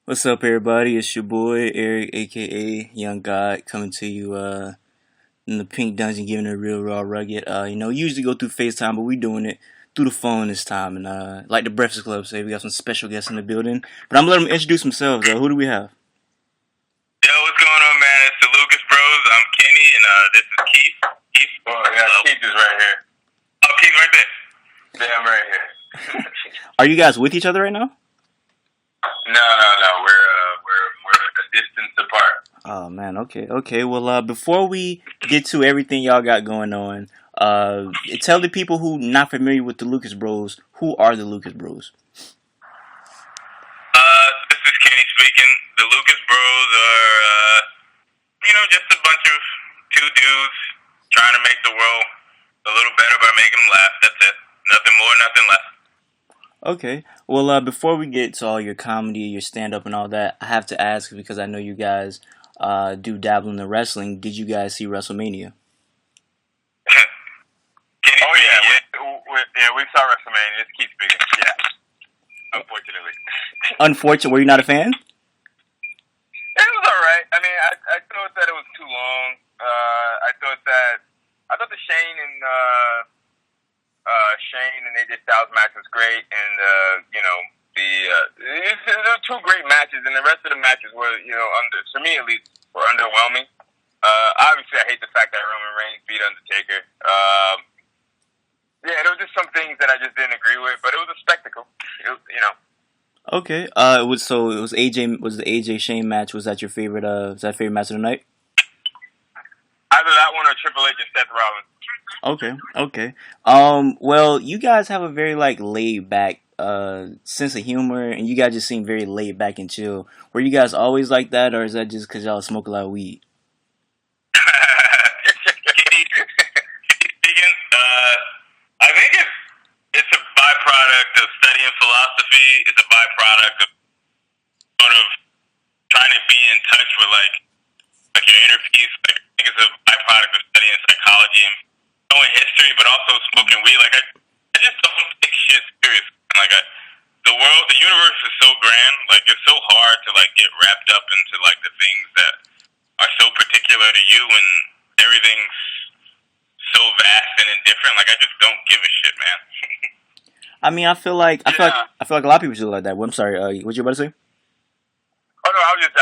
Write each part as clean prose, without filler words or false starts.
What's up, everybody? It's your boy Eric, aka Young God, coming to you in the Pink Dungeon, giving it a real raw rugged. Usually go through FaceTime, but we doing it through the phone this time. And like the Breakfast Club say, we got some special guests in the building. But I'm gonna let them introduce themselves. Who do we have? Yo, what's going on, man? It's the Lucas Bros. I'm Kenny, and this is Keith. Keith? Oh, yeah, Keith is right here. Oh, Keith right there. Yeah, I'm right here. Are you guys with each other right now? No. We're a distance apart. Oh man, okay. Well, before we get to everything y'all got going on, tell the people who not familiar with the Lucas Bros, who are the Lucas Bros? This is Kenny speaking. The Lucas Bros are, just a bunch of two dudes trying to make the world a little better by making them laugh. That's it. Nothing more, nothing less. Okay. Well, before we get to all your comedy, your stand-up, and all that, I have to ask because I know you guys do dabble in the wrestling. Did you guys see WrestleMania? Kenny Oh, yeah. speaking, We saw WrestleMania. It's Keith speaking. Yeah. Unfortunately. Unfortunately, were you not a fan? It was alright. I mean, I thought that it was too long. I thought the Shane and AJ Styles match was great, and there were two great matches, and the rest of the matches were, for me at least, were underwhelming. Obviously, I hate the fact that Roman Reigns beat Undertaker. There were just some things that I just didn't agree with, but it was a spectacle. Okay. Was the AJ Shane match? Was that your favorite? Was that favorite match of the night? Either that one or Triple H and Seth Rollins. Okay. Well, you guys have a very laid back sense of humor, and you guys just seem very laid back and chill. Were you guys always like that, or is that just because y'all smoke a lot of weed? Kenny speaking. I think it's a byproduct of studying philosophy. It's a byproduct of sort of trying to be in touch with like your inner peace. Like, I think it's a byproduct of studying psychology and knowing history, but also smoking weed. Like I just don't take shit seriously. The universe is so grand. Like it's so hard to get wrapped up into the things that are so particular to you, and everything's so vast and indifferent. Like I just don't give a shit, man. I mean, I feel like a lot of people feel like that. Well, I'm sorry. What you about to say? Oh no, I was just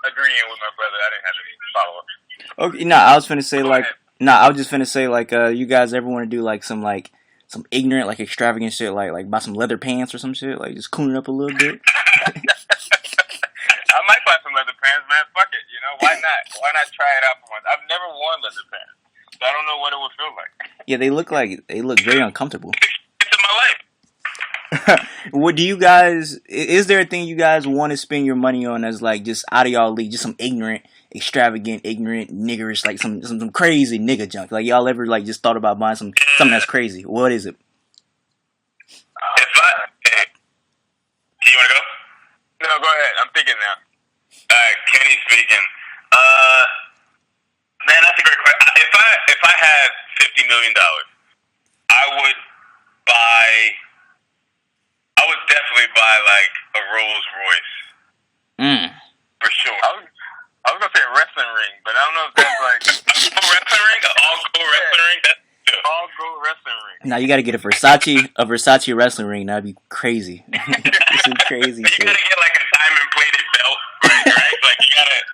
agreeing with my brother. I didn't have any follow up. Okay, no, I was finna say I was just finna say you guys ever want to do some ignorant extravagant shit like buy some leather pants or some shit just clean it up a little bit. I might buy some leather pants, man. Fuck it, why not? Why not try it out for once? I've never worn leather pants, so I don't know what it would feel like. Yeah, they look very uncomfortable. It's in my life. What do you guys? Is there a thing you guys want to spend your money on as just out of y'all league, just some extravagant, niggerish, some crazy nigga junk? Like y'all ever just thought about buying something that's crazy? What is it? Do you want to go? No, go ahead. I'm thinking now. Kenny speaking. Man, that's a great question. If I had $50 million, I would definitely buy a Rolls Royce. For sure. I was gonna say a wrestling ring, but I don't know if that's a wrestling ring, an all-gold wrestling ring. That's all-gold wrestling ring. Now you got to get a Versace wrestling ring. That'd be crazy. Some crazy you shit. gotta get a diamond-plated belt, right? You gotta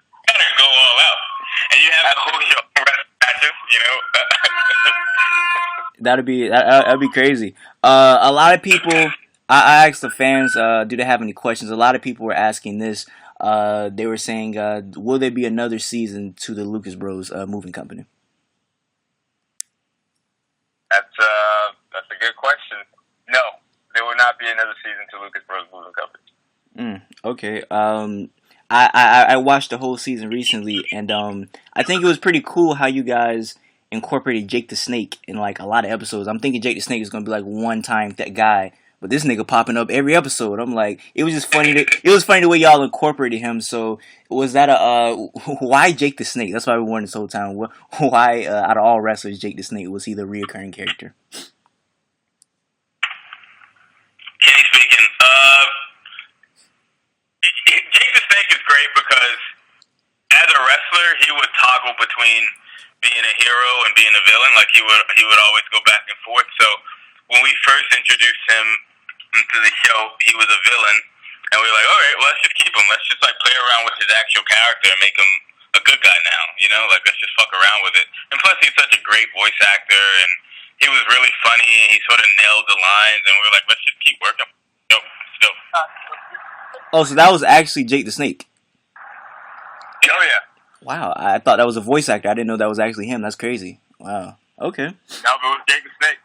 go all out, and you have the whole show wrestling matches, That'd be crazy. A lot of people. I asked the fans, do they have any questions? A lot of people were asking this. They were saying, will there be another season to the Lucas Bros moving company? That's a good question. No, there will not be another season to Lucas Bros Moving Company. Okay. I watched the whole season recently, and I think it was pretty cool how you guys incorporated Jake the Snake in a lot of episodes. I'm thinking Jake the Snake is gonna be one time that guy. But this nigga popping up every episode. I'm like, it was just funny. It was funny the way y'all incorporated him. So was that why Jake the Snake? That's why we wondered this whole time. Why out of all wrestlers, Jake the Snake was he the reoccurring character? Kenny speaking. wrestler, he would toggle between being a hero and being a villain. Like he would always go back and forth. So when we first introduced him into the show, he was a villain, and we were like, all right, well, let's just keep him. Let's just like play around with his actual character and make him a good guy now. You know, like let's just fuck around with it. And plus, he's such a great voice actor, and he was really funny. He sort of nailed the lines, and we were like, let's just keep working. Dope. Oh, so that was actually Jake the Snake. Oh yeah. Wow, I thought that was a voice actor. I didn't know that was actually him. That's crazy. Wow. Okay. Now it was Jake the Snake.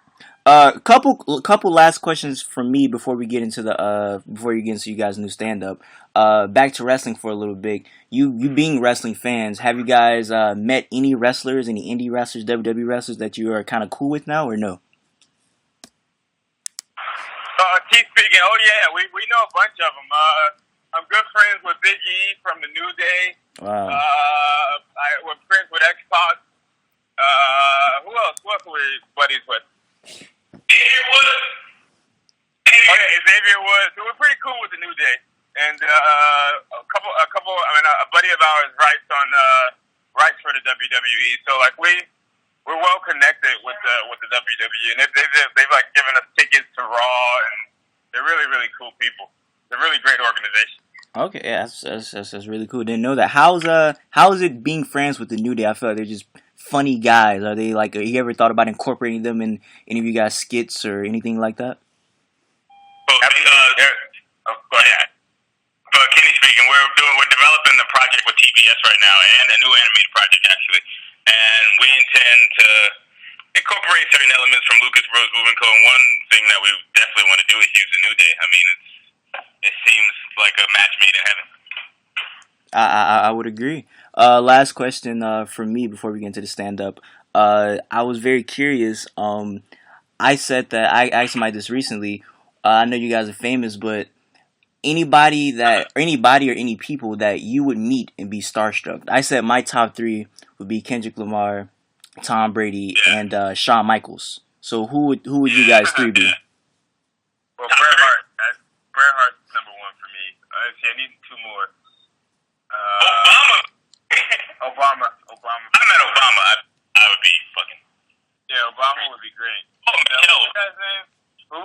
Couple last questions from me before we get into before you get into you guys' new stand up. Back to wrestling for a little bit. You being wrestling fans, have you guys met any wrestlers, any indie wrestlers, WWE wrestlers that you are kind of cool with now, or no? Keith speaking. Oh yeah, we know a bunch of them. I'm good friends with Big E from the New Day. Wow. We're friends with X-Pac. Who else? Who else are we buddies with? Xavier Woods. Oh yeah, Xavier Woods. So we're pretty cool with the New Day, and a couple. I mean, a buddy of ours writes for the WWE. So like we're well connected with the WWE, and they've like given us tickets to Raw, and they're really really cool people. They're a really great organization. Okay, yeah, that's really cool. Didn't know that. How is it being friends with the New Day? I feel like they're just funny guys. Are they like? Have you ever thought about incorporating them in any of you guys' skits or anything like that? Go ahead. But Kenny speaking, we're developing the project with TBS right now, and a new animated project actually, and we intend to incorporate certain elements from Lucas Bros Moving Co. And one thing that we definitely want to do is use the New Day. I mean, it seems like a match made in heaven. I would agree. Last question from me before we get into the stand up. I was very curious. I said that I asked somebody this recently. I know you guys are famous, but anybody or any people that you would meet and be starstruck. I said my top 3 would be Kendrick Lamar, Tom Brady, and Shawn Michaels. So who would you guys 3 be? Well, Bret Hart. Bret Hart's number 1 for me. I need 2 more. Obama. I met Obama. I would be fucking. Yeah, Obama would be great. Oh, Michelle. What's that name? Who?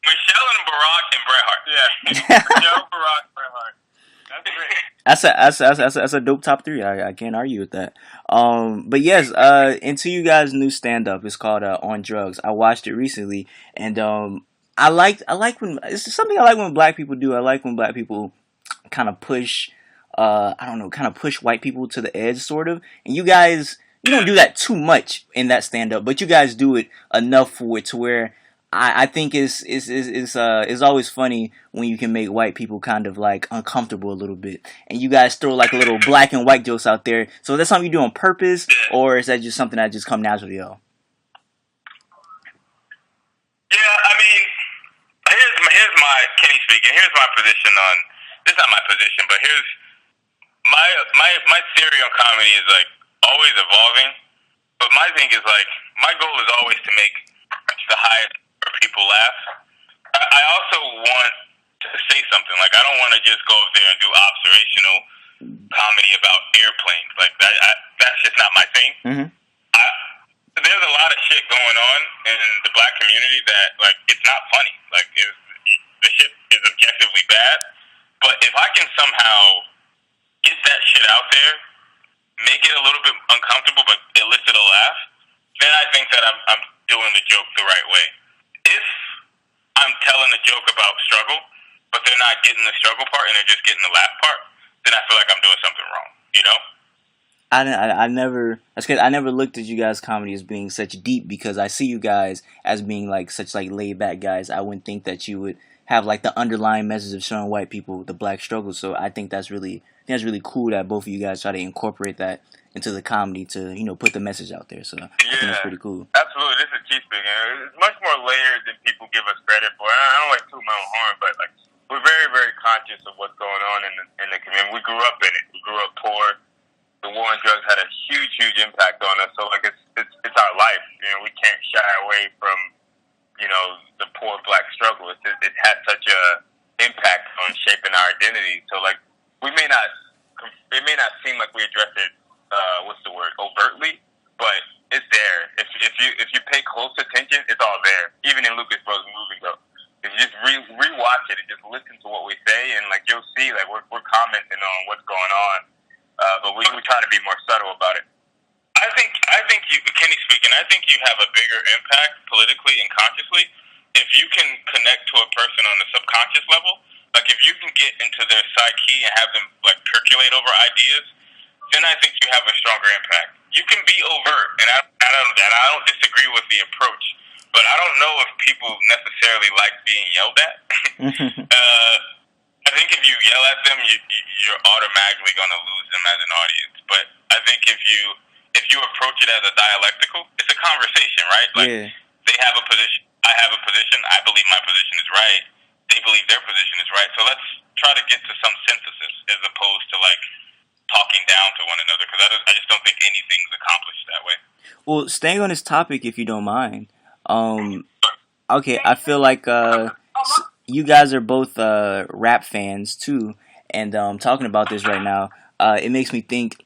Michelle and Barack and Bret Hart. Yeah. Michelle, Barack, Bret Hart. That's great. That's a dope top 3. I can't argue with that. But yes, into you guys' new stand up. It's called On Drugs. I watched it recently, and I like when it's something I like when black people do. I like when black people kind of push push white people to the edge, sort of. And you guys, you don't do that too much in that stand up, but you guys do it enough for it to where I think it's always funny when you can make white people kind of like uncomfortable a little bit, and you guys throw like a little black and white jokes out there. So is that something you do on purpose, or is that just something that just come naturally, y'all? Yeah, I mean, here's my Kenny speaking. Here's my position on. This is not my position, but here's my theory on comedy is like always evolving. But my thing is like my goal is always to make the highest for people laugh. I also want to say something. Like I don't want to just go up there and do observational comedy about airplanes. Like that's just not my thing. Mm-hmm. There's a lot of shit going on in the black community that like it's not funny. Like the shit is objectively bad. But if I can somehow get that shit out there, make it a little bit uncomfortable, but elicit a laugh, then I think that I'm doing the joke the right way. If I'm telling a joke about struggle, but they're not getting the struggle part and they're just getting the laugh part, then I feel like I'm doing something wrong. You know? I never looked at you guys' comedy as being such deep, because I see you guys as being like such like laid back guys. I wouldn't think that you would have like the underlying message of showing white people the black struggle. So I think that's really cool that both of you guys try to incorporate that into the comedy to, you know, put the message out there. So I think that's pretty cool. Absolutely. This is Keith speaking. It's much more layered than people give us credit for. I don't like to toot my own horn, but like we're very, very conscious of what's going on in the community. We grew up in it. We grew up poor. The war on drugs had a huge, huge impact on us. So like it's our life. You know, we can't shy away from, you know, the poor black struggle. It has such a impact on shaping our identity. So like we may not it may not seem like we address it, overtly, but it's there. If you pay close attention, it's all there. Even in Lucas Brothers movie, though. If you just rewatch it and just listen to what we say, and like you'll see, like we're commenting on what's going on, but we try to be more subtle about it. I think you, Kenny speaking, I think you have a bigger impact politically and consciously if you can connect to a person on the subconscious level. Like if you can get into their psyche and have them like percolate over ideas, then I think you have a stronger impact. You can be overt, and I don't disagree with the approach, but I don't know if people necessarily like being yelled at. I think if you yell at them, you're automatically going to lose them as an audience. But I think if you approach it as a dialectical, it's a conversation, right? Like they have a position, I have a position, I believe my position is right, they believe their position is right. So let's try to get to some synthesis as opposed to like talking down to one another, because I just don't think anything's accomplished that way. Well, staying on this topic, if you don't mind, okay, I feel like you guys are both rap fans too, and talking about this right now, it makes me think.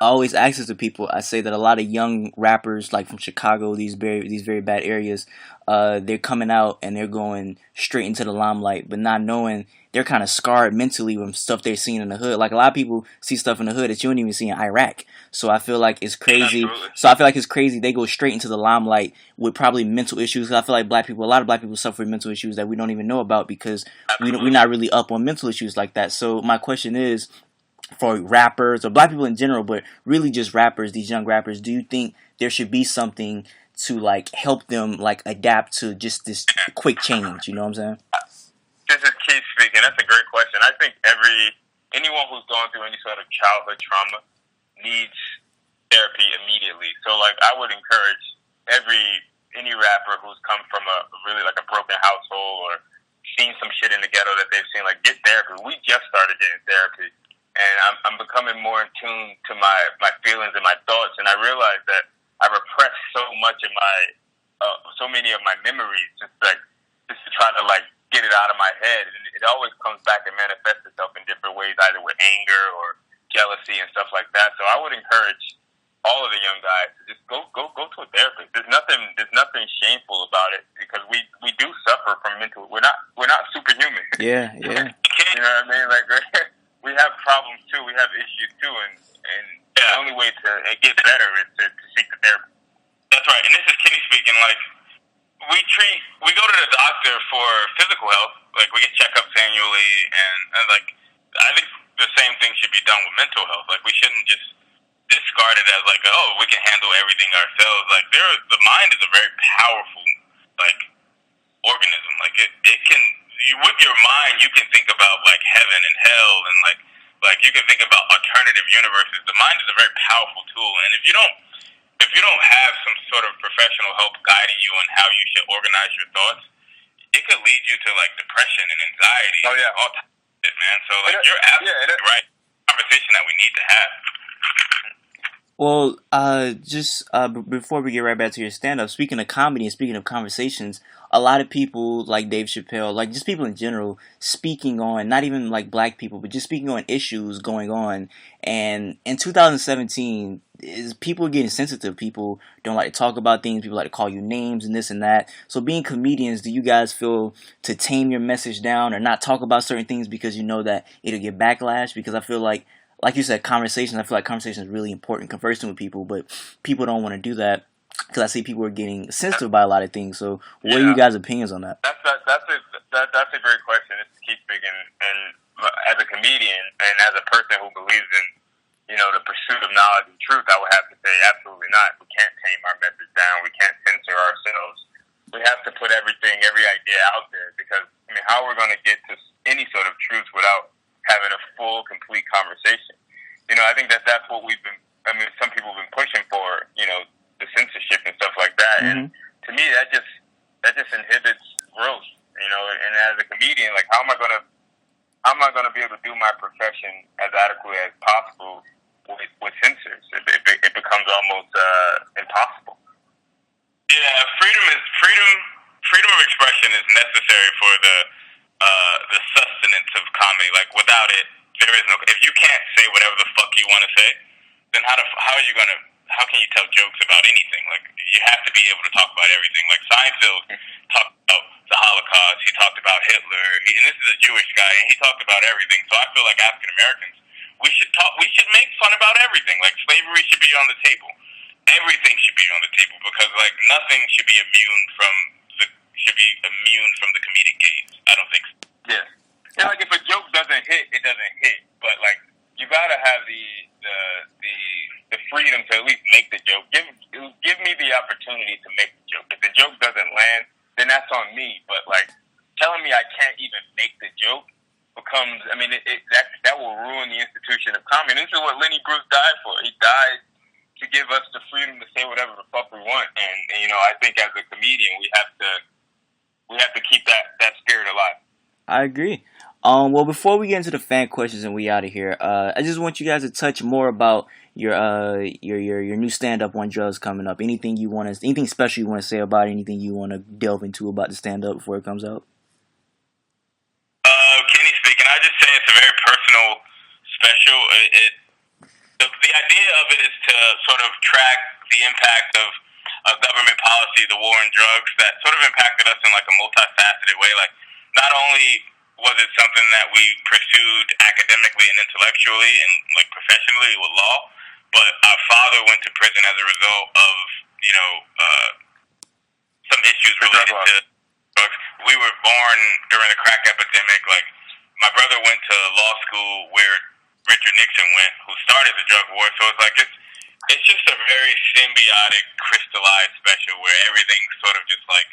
I always ask this to people. I say that a lot of young rappers, like from Chicago, these very bad areas, they're coming out and they're going straight into the limelight, but not knowing they're kind of scarred mentally from stuff they're seeing in the hood. Like a lot of people see stuff in the hood that you don't even see in Iraq. So I feel like it's crazy. They go straight into the limelight with probably mental issues. I feel like a lot of black people suffer from mental issues that we don't even know about because we're not really up on mental issues like that. So my question is, for rappers or black people in general, but really just rappers, these young rappers, do you think there should be something to like help them like adapt to just this quick change? You know what I'm saying? This is Keith speaking. That's a great question. I think anyone who's going through any sort of childhood trauma needs therapy immediately. So like I would encourage any rapper who's come from a really like a broken household or seen some shit in the ghetto that they've seen, like get therapy. We just started getting therapy. And I'm becoming more in tune to my feelings and my thoughts, and I realize that I repressed so much of so many of my memories, just to try to like get it out of my head, and it always comes back and manifests itself in different ways, either with anger or jealousy and stuff like that. So I would encourage all of the young guys to just go to a therapist. There's nothing shameful about it because we do suffer from mental. We're not superhuman. Yeah. You know what I mean? Like. We have problems too. We have issues too, and the only way to get better is to seek the therapy. That's right. And this is Kenny speaking. Like we go to the doctor for physical health. Like we get checkups annually, and like I think the same thing should be done with mental health. Like we shouldn't just discard it as like, oh, we can handle everything ourselves. Like the mind is a very powerful like organism. Like it can. With your mind, you can think about like heaven and hell, and like you can think about alternative universes. The mind is a very powerful tool, and if you don't have some sort of professional help guiding you on how you should organize your thoughts, it could lead you to like depression and anxiety. Oh yeah, all types of shit, man. So like you're absolutely right. Conversation that we need to have. Well, before we get right back to your stand-up, speaking of comedy and speaking of conversations, a lot of people like Dave Chappelle, like just people in general, speaking on, not even like black people, but just speaking on issues going on. And in 2017, people are getting sensitive. People don't like to talk about things. People like to call you names and this and that. So being comedians, do you guys feel to tame your message down or not talk about certain things because you know that it'll get backlash? Because I feel like you said, conversations. I feel like conversation is really important, conversing with people, but people don't want to do that because I see people are getting sensitive by a lot of things. So, what are you guys' opinions on that? That's a great question. This is Keith speaking, and as a comedian and as a person who believes in the pursuit of knowledge and truth, I would have to say absolutely not. We can't tame our message down. We can't censor ourselves. We have to put every idea out there because how are we going to get to any sort of truth without having a full, complete conversation? I think that's what we've been. Some people have been pushing for. The censorship and stuff like that. Mm-hmm. And to me, that just inhibits growth. And as a comedian, like how am I gonna be able to do my profession as adequately as possible with censors? It becomes almost impossible. Yeah, freedom of expression is necessary for the sustenance of comedy. Like without it, There is no. If you can't say whatever the fuck you want to say, then how are you gonna? How can you tell jokes about anything? Like you have to be able to talk about everything. Like Seinfeld talked about the Holocaust. He talked about Hitler. And this is a Jewish guy, and he talked about everything. So I feel like African Americans, we should talk. We should make fun about everything. Like slavery should be on the table. Everything should be on the table because like nothing should be immune from the comedic gaze. I don't think so. Yeah. And like if a joke doesn't hit, it doesn't hit. But like you gotta have the freedom to at least make the joke. Give me the opportunity to make the joke. If the joke doesn't land, then that's on me. But like telling me I can't even make the joke becomes, I mean, that will ruin the institution of comedy. And this is what Lenny Bruce died for. He died to give us the freedom to say whatever the fuck we want. And you know, I think as a comedian, we have to keep that spirit alive. I agree. Well, before we get into the fan questions and we out of here, I just want you guys to touch more about your new stand up on drugs coming up. Anything special you want to say about it? Anything you want to delve into about the stand up before it comes out? Kenny speaking. I just say it's a very personal special. The idea of it is to sort of track the impact of government policy, the war on drugs, that sort of impacted us in like a multifaceted way. Like not only was it something that we pursued academically and intellectually and like professionally with law, but our father went to prison as a result of, you know, some issues related to drugs. We were born during the crack epidemic. Like my brother went to law school where Richard Nixon went, who started the drug war. So it's like it's just a very symbiotic, crystallized special where everything's sort of just like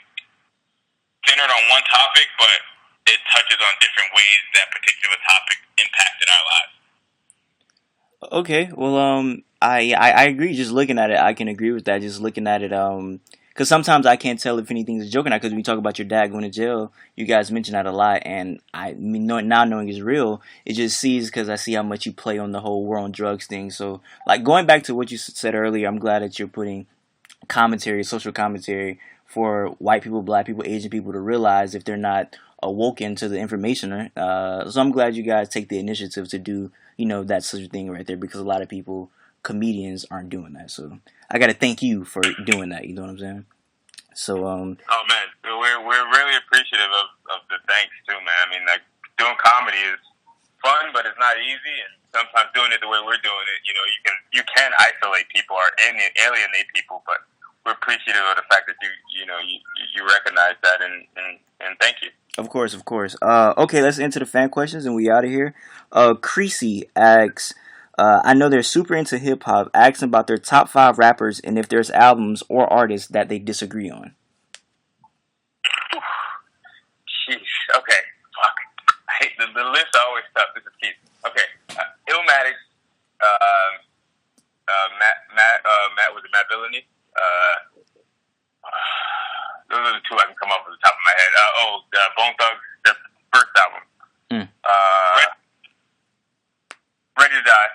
centered on one topic, but it touches on different ways that particular topic impacted our lives. Okay, well, I agree. Just looking at it, I can agree with that. Just looking at it, because sometimes I can't tell if anything's a joke or not. Because when you talk about your dad going to jail, you guys mention that a lot, and now knowing it's real, it just sees because I see how much you play on the whole war on drugs thing. So, like going back to what you said earlier, I'm glad that you're putting social commentary for white people, black people, Asian people to realize if they're not awoken to the information. So I'm glad you guys take the initiative to do, that such a thing right there, because a lot of people, comedians, aren't doing that. So I got to thank you for doing that. You know what I'm saying? So oh man, we're really appreciative of the thanks too, man. I mean, like doing comedy is fun, but it's not easy, and sometimes doing it the way we're doing it, you can isolate people or alienate people, but we're appreciative of the fact that you recognize that and thank you. Of course. Okay, let's enter the fan questions and we out of here. Creasy asks, I know they're super into hip hop, asking about their top 5 rappers and if there's albums or artists that they disagree on. Jeez. Okay. Fuck. I hate the list is always tough. This is Keith. Okay. Illmatic. Matt Villainy. Those are the two I can come up with the top of my head. Bone Thugs, their first album. Ready to Die.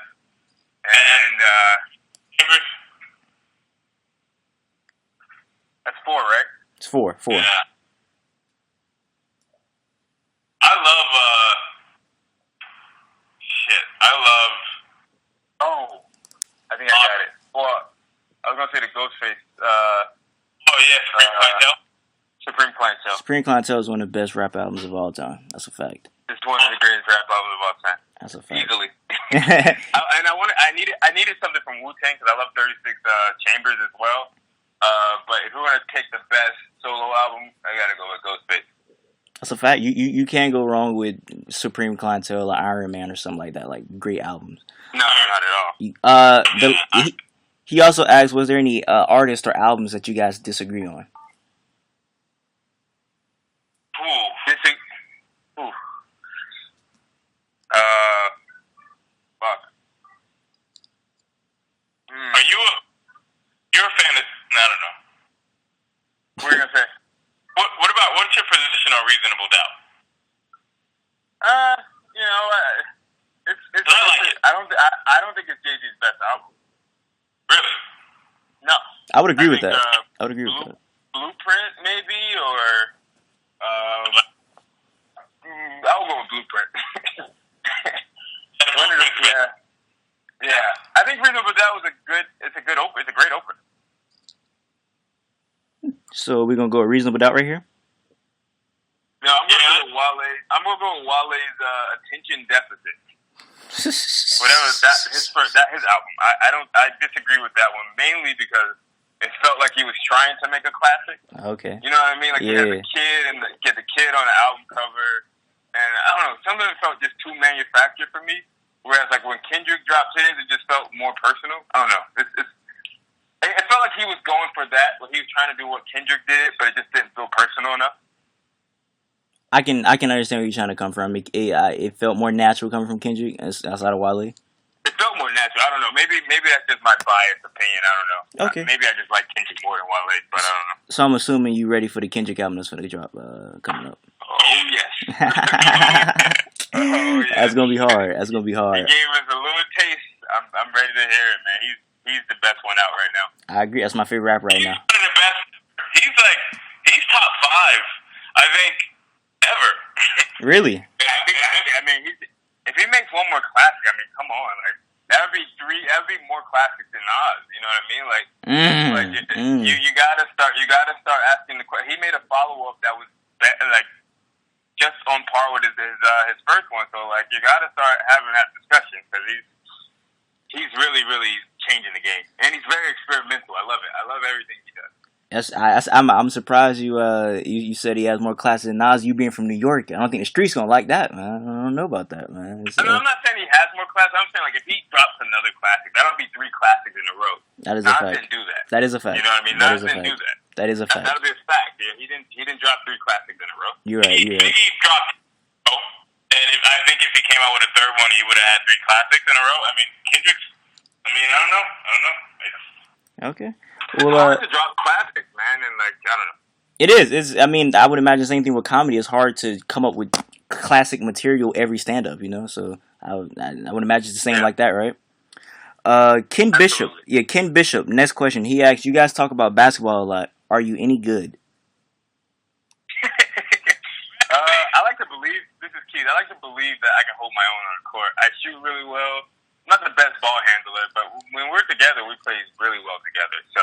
And that's 4, right? It's 4. Yeah. I love I think I got it. Well, I was gonna say the Ghostface. Supreme Clientele. Supreme Clientele is one of the best rap albums of all time. That's a fact. It's one of the greatest rap albums of all time. That's a fact. Easily. I needed something from Wu-Tang because I love 36 Chambers as well. But if we're gonna take the best solo album, I gotta go with Ghostface. That's a fact. You can't go wrong with Supreme Clientele or Iron Man or something like that. Like great albums. No, not at all. He also asked, was there any artists or albums that you guys disagree on? Fuck. Are you're a fan of? I don't know. What are you gonna say? What's your position on Reasonable Doubt? It's I like it. I don't think it's Jay-Z's best album. Really? No. I would agree with that. I would agree with that. Blueprint, maybe, or I'll go with Blueprint. That So we're gonna go a reasonable doubt right here. No, I'm gonna go with Wale. I'm gonna go with Wale's attention deficit. Whatever his album. I disagree with that one mainly because it felt like he was trying to make a classic. Okay. You know what I mean? Like, Yeah. he had the kid and get the kid on the album cover, and I don't know, some of it felt just too manufactured for me. Whereas, like, when Kendrick dropped his, it just felt more personal. I don't know. It felt like he was going for that, where he was trying to do what Kendrick did, but it just didn't feel personal enough. I can understand where you're trying to come from. It felt more natural coming from Kendrick outside of Wale. It felt more natural. I don't know. Maybe that's just my biased opinion. I don't know. Okay. Maybe I just like Kendrick more than Wale, but I don't know. So I'm assuming you ready for the Kendrick album that's gonna drop coming up. Oh yes. Oh yes. That's gonna be hard. That's gonna be He hard. gave us a little taste. I'm ready to hear it, man. He's the best one out right now. I agree. That's my favorite rapper right He's now. one of the best. He's top 5, I think, ever. Really? I mean, if he makes one more classic, I mean, come on, like that would be more classics than Nas. You know what I mean? Like, you gotta start asking the question. He made a follow up that was like just on par with his first one. So like, you gotta start having that discussion because he's really changing the game, and he's very experimental. I love it. I love everything he does. I'm surprised you said he has more classes than Nas. You being from New York, I don't think the streets gonna like that, man. I don't know about that, man. I'm not saying he has more classes. I'm saying like if he drops another classic, that'll be 3 classics in a row. That is a Nas fact. didn't do that. That is a fact. You know what I mean? That Nas is a didn't fact. do that. That is a fact. That'll be a fact. Yeah, he didn't drop 3 classics in a row. You're right. He dropped. And I think if he came out with a third one, he would have had 3 classics in a row. I mean, Kendrick's. I mean, I don't know. Okay. It's hard to drop classics, man, and like I don't know. It is. I mean, I would imagine the same thing with comedy. It's hard to come up with classic material every stand-up, you know. So I would imagine it's the same like that, right? Ken Bishop. Absolutely. Yeah, Ken Bishop. Next question. He asked, you guys talk about basketball a lot. Are you any good? I like to believe, this is Keith, I like to believe that I can hold my own on the court. I shoot really well. I'm not the best ball handler, but when we're together, we play really well together. So,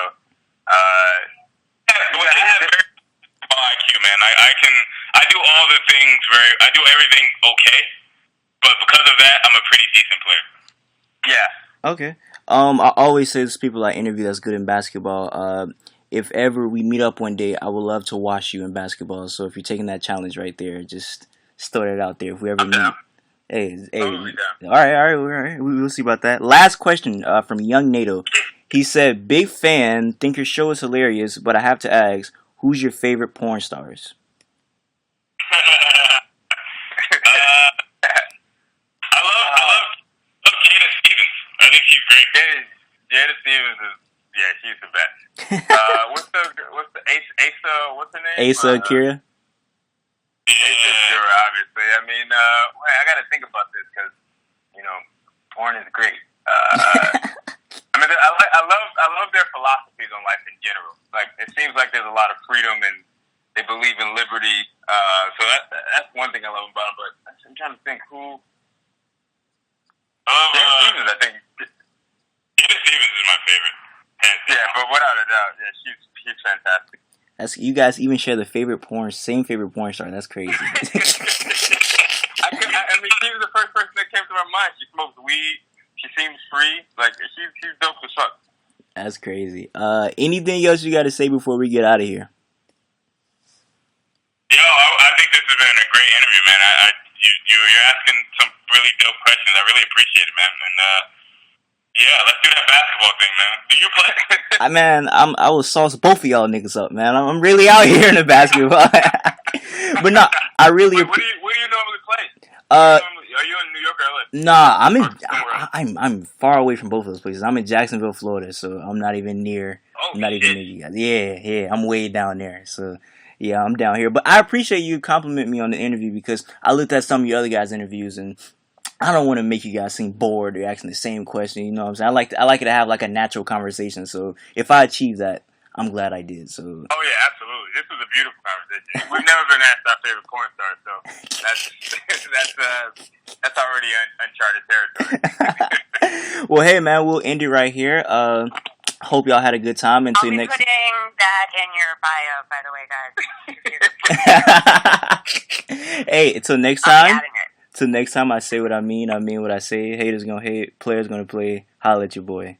ball IQ, man. I do all the things I do everything okay, but because of that, I'm a pretty decent player. Yeah. Okay. I always say to people I interview that's good in basketball, if ever we meet up one day, I would love to watch you in basketball. So if you're taking that challenge right there, just throw that out there. If we ever meet. Down. Hey. Totally down. All right. We'll see about that. Last question from Young NATO. He said, big fan, think your show is hilarious, but I have to ask, who's your favorite porn stars? I love Jada Stevens. I think she's great. Jada Stevens she's the best. What's the Asa? What's her name? Asa Akira? Asa Akira, obviously. I mean, I got to think about this because porn is great. I mean, I love their philosophies on life in general. Like, it seems like there's a lot of freedom and they believe in liberty. So that's one thing I love about them. But I'm trying to think who. Jada Stevens, I think. Jada Stevens is my favorite. Yeah, but without a doubt, she's fantastic. You guys even share the same favorite porn star. That's crazy. I mean, she was the first person that came to my mind. She smokes weed. She seems free. Like, she's dope as fuck. That's crazy. Anything else you got to say before we get out of here? Yo, I think this has been a great interview, man. You're asking some really dope questions. I really appreciate it, man. And yeah, let's do that basketball thing, man. Do you play? Man, I will sauce both of y'all niggas up, man. I'm really out here in the basketball. But no, I really. Where do you normally play? Are you in New York or LA? Nah, I'm far away from both of those places. I'm in Jacksonville, Florida, so I'm not even near. I'm not even near you guys. Yeah, I'm way down there. So yeah, I'm down here. But I appreciate you complimenting me on the interview because I looked at some of your other guys' interviews and I don't want to make you guys seem bored or asking the same question. You know what I'm saying? I like it to have like a natural conversation. So if I achieve that, I'm glad I did. So. Oh yeah, absolutely. This was a beautiful conversation. We've never been asked our favorite porn star, so that's already uncharted territory. Well, hey man, we'll end it right here. Hope y'all had a good time. I'll be putting that in your bio, by the way, guys. Hey, until next I'm time. adding it. Till next time, I say what I mean what I say. Haters gonna hate, players gonna play. Holla at your boy.